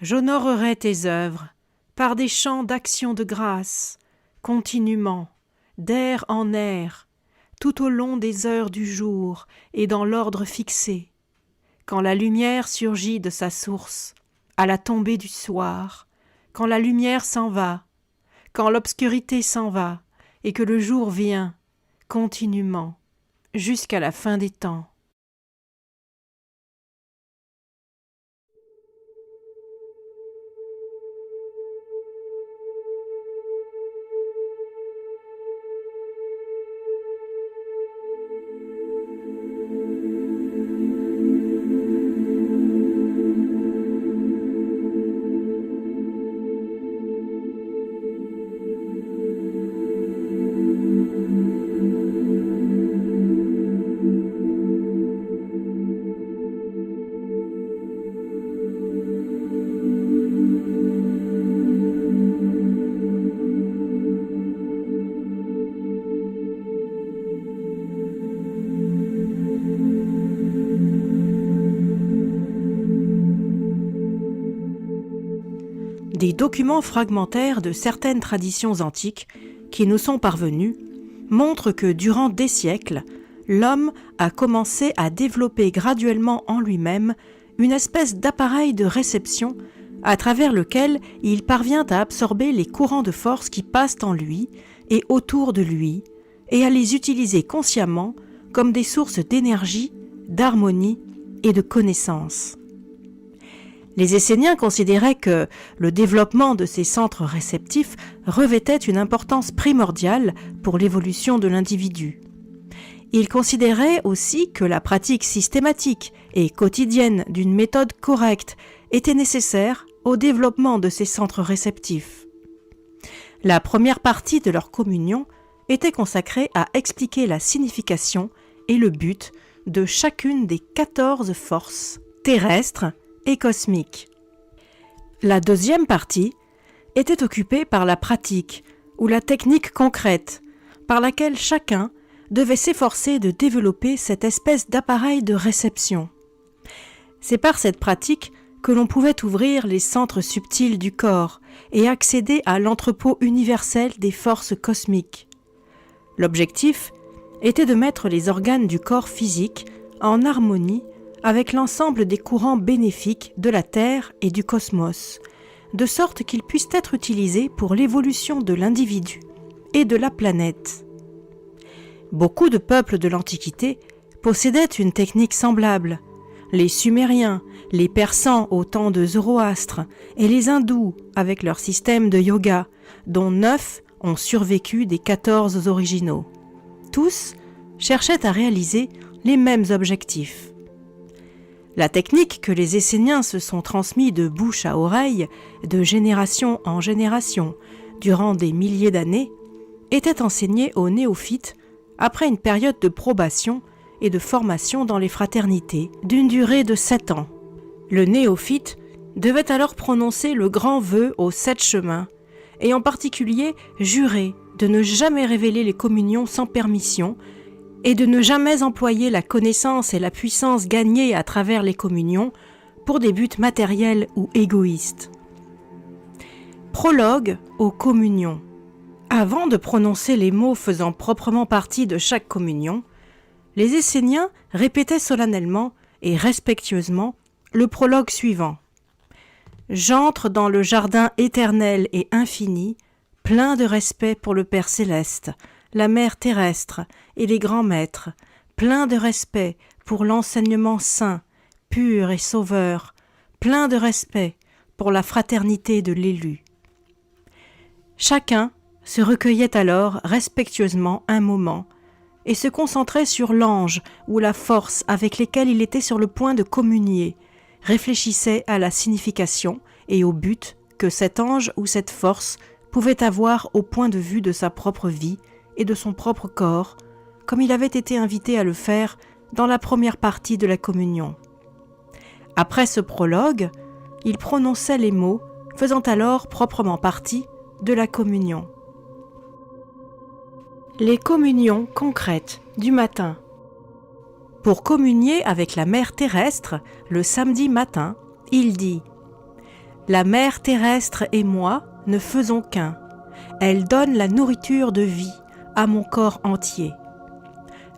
J'honorerai tes œuvres par des chants d'action de grâce, continuellement, d'air en air, tout au long des heures du jour et dans l'ordre fixé, quand la lumière surgit de sa source, à la tombée du soir, quand la lumière s'en va, quand l'obscurité s'en va, et que le jour vient, continuellement, jusqu'à la fin des temps. Des documents fragmentaires de certaines traditions antiques qui nous sont parvenus montrent que durant des siècles, l'homme a commencé à développer graduellement en lui-même une espèce d'appareil de réception à travers lequel il parvient à absorber les courants de force qui passent en lui et autour de lui et à les utiliser consciemment comme des sources d'énergie, d'harmonie et de connaissance. Les Esséniens considéraient que le développement de ces centres réceptifs revêtait une importance primordiale pour l'évolution de l'individu. Ils considéraient aussi que la pratique systématique et quotidienne d'une méthode correcte était nécessaire au développement de ces centres réceptifs. La première partie de leur communion était consacrée à expliquer la signification et le but de chacune des 14 forces terrestres et cosmique. La deuxième partie était occupée par la pratique ou la technique concrète par laquelle chacun devait s'efforcer de développer cette espèce d'appareil de réception. C'est par cette pratique que l'on pouvait ouvrir les centres subtils du corps et accéder à l'entrepôt universel des forces cosmiques. L'objectif était de mettre les organes du corps physique en harmonie avec l'ensemble des courants bénéfiques de la Terre et du cosmos, de sorte qu'ils puissent être utilisés pour l'évolution de l'individu et de la planète. Beaucoup de peuples de l'Antiquité possédaient une technique semblable. Les Sumériens, les Persans au temps de Zoroastre et les Hindous avec leur système de yoga, dont 9 ont survécu des 14 originaux. Tous cherchaient à réaliser les mêmes objectifs. La technique que les Esséniens se sont transmis de bouche à oreille, de génération en génération, durant des milliers d'années, était enseignée aux néophytes après une période de probation et de formation dans les fraternités d'une durée de 7 ans. Le néophyte devait alors prononcer le grand vœu aux 7 chemins, et en particulier jurer de ne jamais révéler les communions sans permission et de ne jamais employer la connaissance et la puissance gagnées à travers les communions pour des buts matériels ou égoïstes. Prologue aux communions. Avant de prononcer les mots faisant proprement partie de chaque communion, les Esséniens répétaient solennellement et respectueusement le prologue suivant. « J'entre dans le jardin éternel et infini, plein de respect pour le Père céleste, la mère terrestre et les grands maîtres, plein de respect pour l'enseignement saint, pur et sauveur, plein de respect pour la fraternité de l'élu. » Chacun se recueillait alors respectueusement un moment et se concentrait sur l'ange ou la force avec lesquels il était sur le point de communier, réfléchissait à la signification et au but que cet ange ou cette force pouvait avoir au point de vue de sa propre vie et de son propre corps, comme il avait été invité à le faire dans la première partie de la communion. Après ce prologue, il prononçait les mots faisant alors proprement partie de la communion. Les communions concrètes du matin. Pour communier avec la mère terrestre, le samedi matin, il dit « La mère terrestre et moi ne faisons qu'un. Elle donne la nourriture de vie à mon corps entier. »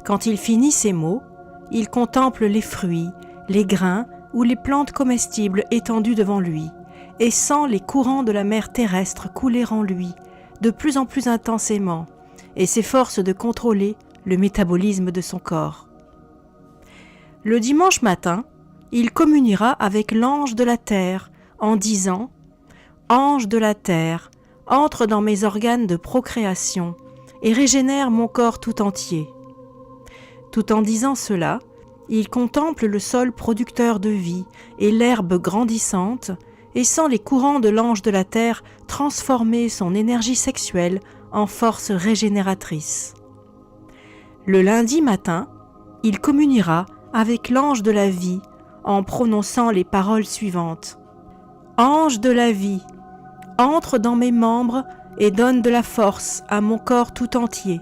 Quand il finit ces mots, il contemple les fruits, les grains ou les plantes comestibles étendues devant lui et sent les courants de la mer terrestre couler en lui de plus en plus intensément et s'efforce de contrôler le métabolisme de son corps. Le dimanche matin, il communiera avec l'ange de la terre en disant « Ange de la terre, entre dans mes organes de procréation et régénère mon corps tout entier. » Tout en disant cela, il contemple le sol producteur de vie et l'herbe grandissante et sent les courants de l'ange de la terre transformer son énergie sexuelle en force régénératrice. Le lundi matin, il communiera avec l'ange de la vie en prononçant les paroles suivantes. « Ange de la vie, entre dans mes membres et donne de la force à mon corps tout entier. »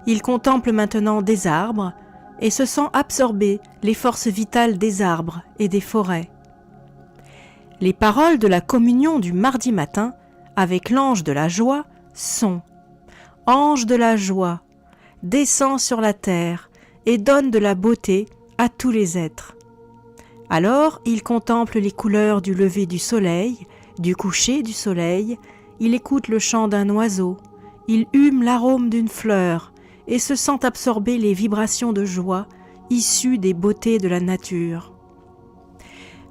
Il contemple maintenant des arbres et se sent absorber les forces vitales des arbres et des forêts. Les paroles de la communion du mardi matin avec l'ange de la joie sont « Ange de la joie, descends sur la terre et donne de la beauté à tous les êtres. » Alors il contemple les couleurs du lever du soleil, du coucher du soleil, il écoute le chant d'un oiseau, il hume l'arôme d'une fleur et se sent absorber les vibrations de joie issues des beautés de la nature.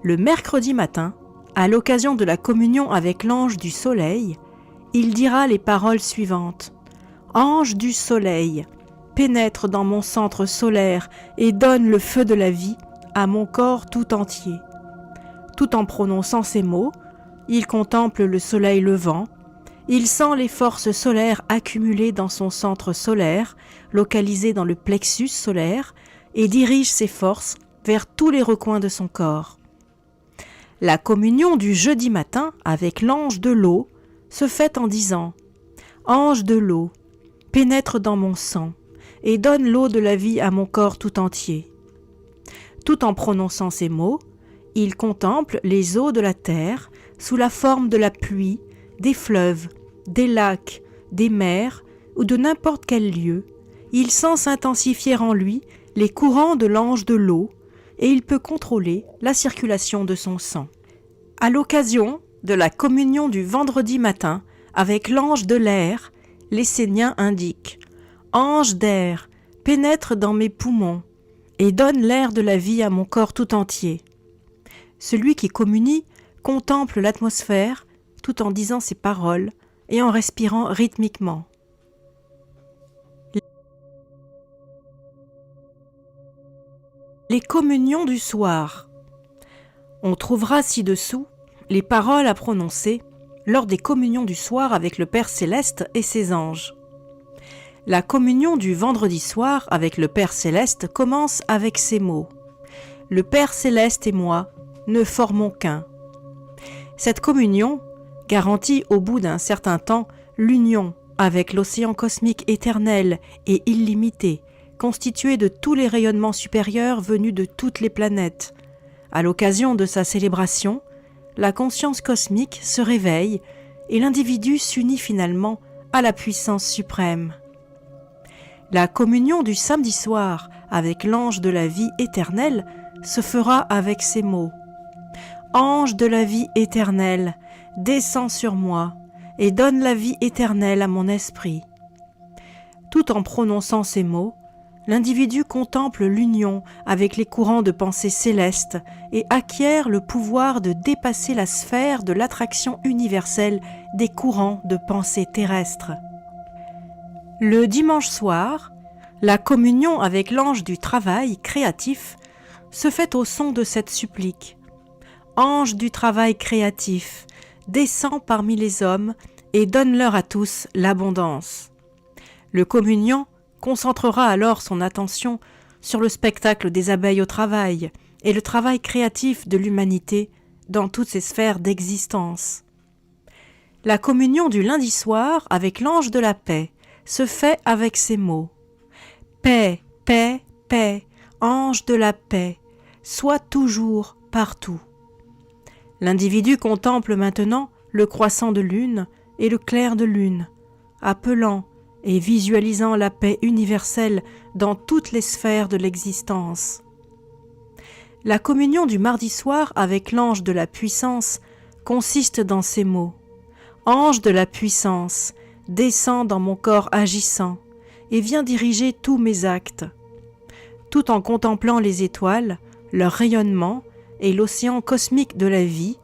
Le mercredi matin, à l'occasion de la communion avec l'ange du soleil, il dira les paroles suivantes. « Ange du soleil, pénètre dans mon centre solaire et donne le feu de la vie à mon corps tout entier. » Tout en prononçant ces mots, il contemple le soleil levant. Il sent les forces solaires accumulées dans son centre solaire, localisé dans le plexus solaire, et dirige ces forces vers tous les recoins de son corps. La communion du jeudi matin avec l'ange de l'eau se fait en disant « Ange de l'eau, pénètre dans mon sang et donne l'eau de la vie à mon corps tout entier. » Tout en prononçant ces mots, il contemple les eaux de la terre sous la forme de la pluie, des fleuves, des lacs, des mers ou de n'importe quel lieu. Il sent s'intensifier en lui les courants de l'ange de l'eau et il peut contrôler la circulation de son sang. À l'occasion de la communion du vendredi matin avec l'ange de l'air, l'Essénien indique « Ange d'air, pénètre dans mes poumons et donne l'air de la vie à mon corps tout entier. » Celui qui communie contemple l'atmosphère tout en disant ces paroles et en respirant rythmiquement. Les communions du soir. On trouvera ci-dessous les paroles à prononcer lors des communions du soir avec le Père Céleste et ses anges. La communion du vendredi soir avec le Père Céleste commence avec ces mots. « Le Père Céleste et moi ne formons qu'un. » Cette communion garantit au bout d'un certain temps l'union avec l'océan cosmique éternel et illimité, constitué de tous les rayonnements supérieurs venus de toutes les planètes. À l'occasion de sa célébration, la conscience cosmique se réveille et l'individu s'unit finalement à la puissance suprême. La communion du samedi soir avec l'ange de la vie éternelle se fera avec ces mots. « Ange de la vie éternelle, descends sur moi et donne la vie éternelle à mon esprit. » Tout en prononçant ces mots, l'individu contemple l'union avec les courants de pensée céleste et acquiert le pouvoir de dépasser la sphère de l'attraction universelle des courants de pensée terrestres. Le dimanche soir, la communion avec l'ange du travail créatif se fait au son de cette supplique. « Ange du travail créatif, descends parmi les hommes et donne-leur à tous l'abondance. » Le communiant concentrera alors son attention sur le spectacle des abeilles au travail et le travail créatif de l'humanité dans toutes ses sphères d'existence. La communion du lundi soir avec l'ange de la paix se fait avec ces mots. « Paix, paix, paix, ange de la paix, sois toujours partout. » L'individu contemple maintenant le croissant de lune et le clair de lune, appelant et visualisant la paix universelle dans toutes les sphères de l'existence. La communion du mardi soir avec l'ange de la puissance consiste dans ces mots. Ange de la puissance, descends dans mon corps agissant et viens diriger tous mes actes. Tout en contemplant les étoiles, leur rayonnement et l'océan cosmique de la vie,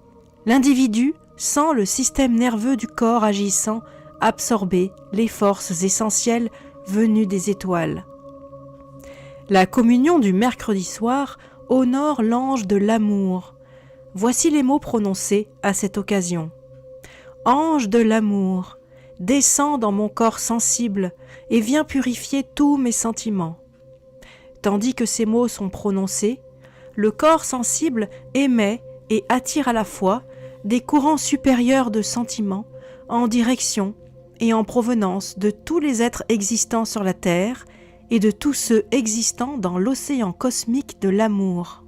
l'individu sent le système nerveux du corps agissant absorber les forces essentielles venues des étoiles. La communion du mercredi soir honore l'ange de l'amour. Voici les mots prononcés à cette occasion. Ange de l'amour, descends dans mon corps sensible et viens purifier tous mes sentiments. Tandis que ces mots sont prononcés, le corps sensible émet et attire à la fois des courants supérieurs de sentiments en direction et en provenance de tous les êtres existants sur la Terre et de tous ceux existant dans l'océan cosmique de l'amour.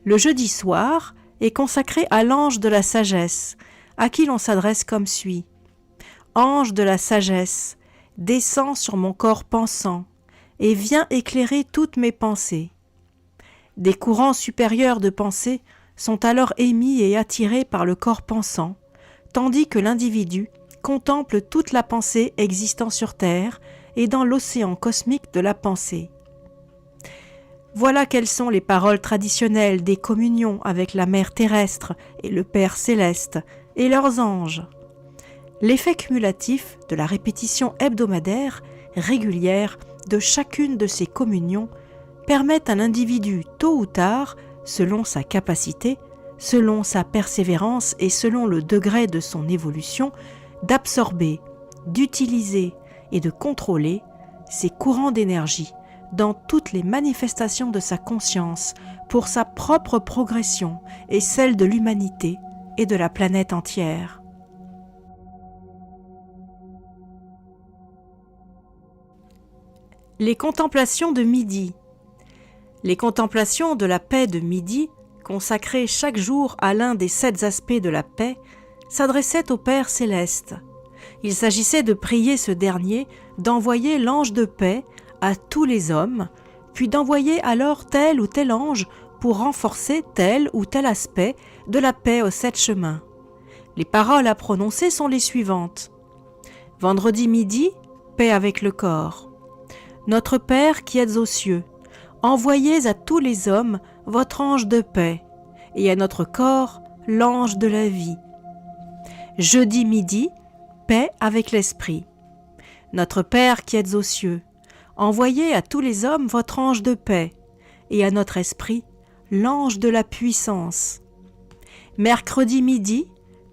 Le jeudi soir est consacré à l'ange de la sagesse, à qui l'on s'adresse comme suit. Ange de la sagesse, descends sur mon corps pensant et viens éclairer toutes mes pensées. Des courants supérieurs de pensée sont alors émis et attirés par le corps pensant, tandis que l'individu contemple toute la pensée existant sur Terre et dans l'océan cosmique de la pensée. Voilà quelles sont les paroles traditionnelles des communions avec la Mère terrestre et le Père céleste et leurs anges. L'effet cumulatif de la répétition hebdomadaire, régulière, de chacune de ces communions permet à l'individu tôt ou tard, selon sa capacité, selon sa persévérance et selon le degré de son évolution, d'absorber, d'utiliser et de contrôler ces courants d'énergie dans toutes les manifestations de sa conscience pour sa propre progression et celle de l'humanité et de la planète entière. Les contemplations de midi. Les contemplations de la paix de midi, consacrées chaque jour à l'un des 7 aspects de la paix, s'adressaient au Père céleste. Il s'agissait de prier ce dernier d'envoyer l'ange de paix à tous les hommes, puis d'envoyer alors tel ou tel ange pour renforcer tel ou tel aspect de la paix aux 7 chemins. Les paroles à prononcer sont les suivantes. Vendredi midi, paix avec le corps. Notre Père qui êtes aux cieux, envoyez à tous les hommes votre ange de paix, et à notre corps l'ange de la vie. Jeudi midi, paix avec l'esprit. Notre Père qui êtes aux cieux, envoyez à tous les hommes votre ange de paix, et à notre esprit l'ange de la puissance. Mercredi midi,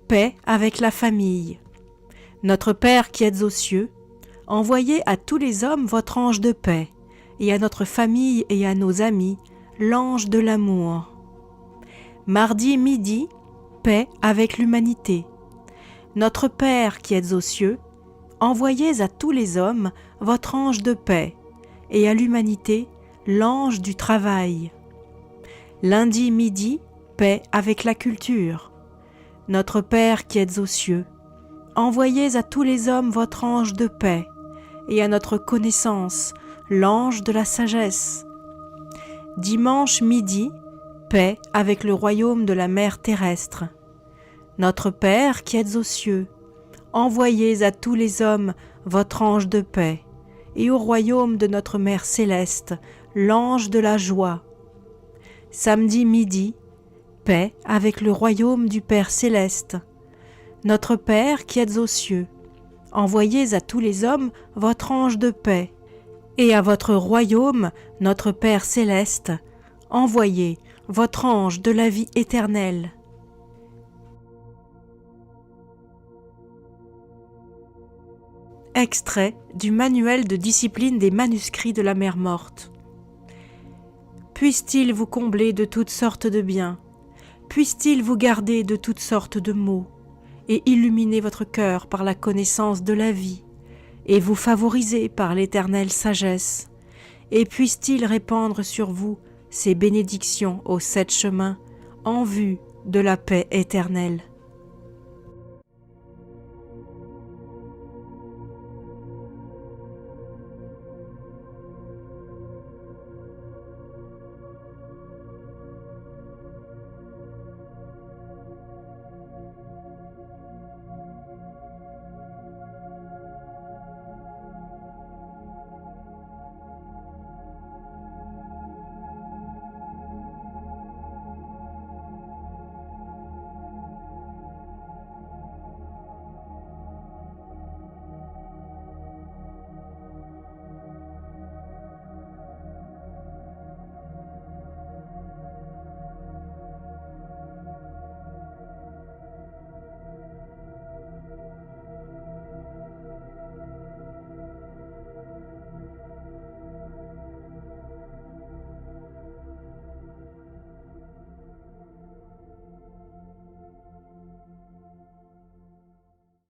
paix avec la famille. Notre Père qui êtes aux cieux, envoyez à tous les hommes votre ange de paix, et à notre famille et à nos amis l'ange de l'amour. Mardi midi, paix avec l'humanité. Notre Père qui êtes aux cieux, envoyez à tous les hommes votre ange de paix, et à l'humanité l'ange du travail. Lundi midi, paix avec la culture. Notre Père qui êtes aux cieux, envoyez à tous les hommes votre ange de paix, et à notre connaissance l'ange de la sagesse. Dimanche midi, paix avec le royaume de la Mère terrestre. Notre Père qui êtes aux cieux, envoyez à tous les hommes votre ange de paix, et au royaume de notre Mère céleste l'ange de la joie. Samedi midi, paix avec le royaume du Père céleste. Notre Père qui êtes aux cieux, envoyez à tous les hommes votre ange de paix, et à votre royaume, notre Père céleste, envoyez votre ange de la vie éternelle. Extrait du manuel de discipline des manuscrits de la Mère morte. Puisse-t-il vous combler de toutes sortes de biens, puisse-t-il vous garder de toutes sortes de maux, et illuminer votre cœur par la connaissance de la vie, et vous favoriser par l'éternelle sagesse, et puisse-t-il répandre sur vous ses bénédictions aux 7 chemins, en vue de la paix éternelle.